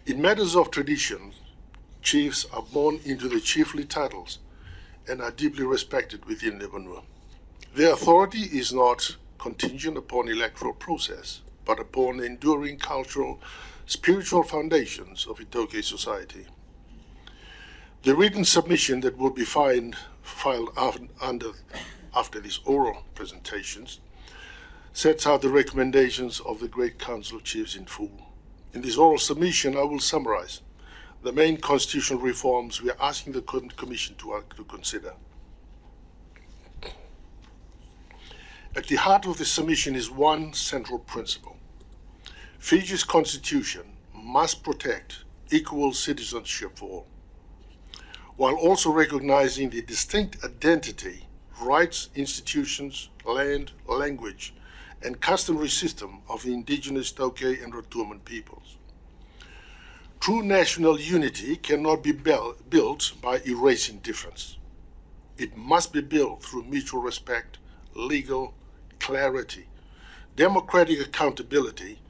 In matters of tradition, chiefs are born into the chiefly titles and are deeply respected within Lebanese. Their authority is not contingent upon electoral process, but upon the enduring cultural, spiritual foundations of Itaukei society. The written submission that will be filed after these oral presentations sets out the recommendations of the Great Council of Chiefs in full. In this oral submission, I will summarize the main constitutional reforms we are asking the Commission to consider. At the heart of this submission is one central principle. Fiji's constitution must protect equal citizenship for all, while also recognizing the distinct identity, rights, institutions, land, language, and customary system of the indigenous Itaukei and Rotuman peoples. True national unity cannot be built by erasing difference. It must be built through mutual respect, legal clarity, democratic accountability,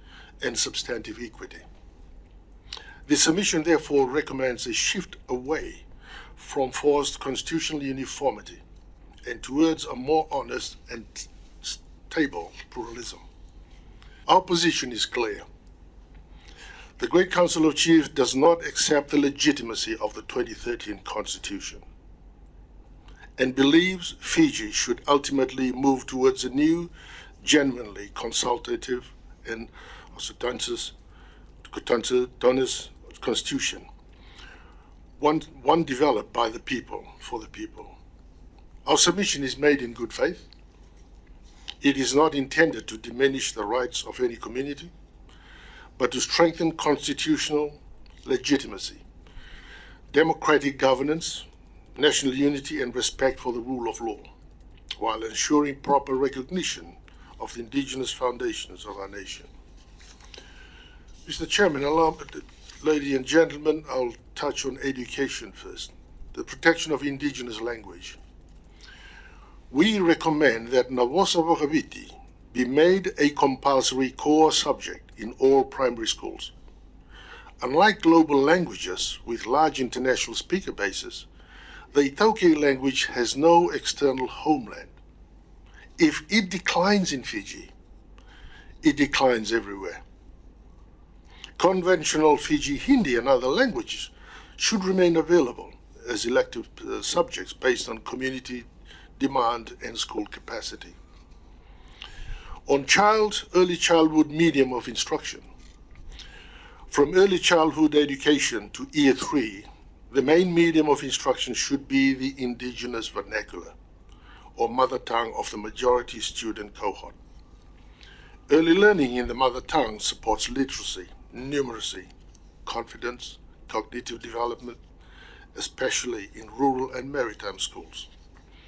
and substantive equity. The submission therefore recommends a shift away from forced constitutional uniformity and towards a more honest and stable pluralism. Our position is clear. The Great Council of Chiefs does not accept the legitimacy of the 2013 Constitution and believes Fiji should ultimately move towards a new, genuinely consultative and constitution, one developed by the people, for the people. Our submission is made in good faith. It is not intended to diminish the rights of any community, but to strengthen constitutional legitimacy, democratic governance, national unity, and respect for the rule of law, while ensuring proper recognition of the indigenous foundations of our nation. Mr. Chairman, ladies and gentlemen, I'll touch on education first. The protection of indigenous language. We recommend that Navosa Vocabiti be made a compulsory core subject in all primary schools. Unlike global languages with large international speaker bases, the Itaukei language has no external homeland. If it declines in Fiji, it declines everywhere. Conventional Fiji Hindi and other languages should remain available as elective subjects based on community demand and school capacity. On early childhood medium of instruction. From early childhood education to year 3, the main medium of instruction should be the indigenous vernacular, or mother tongue of the majority student cohort. Early learning in the mother tongue supports literacy, numeracy, confidence, cognitive development, especially in rural and maritime schools.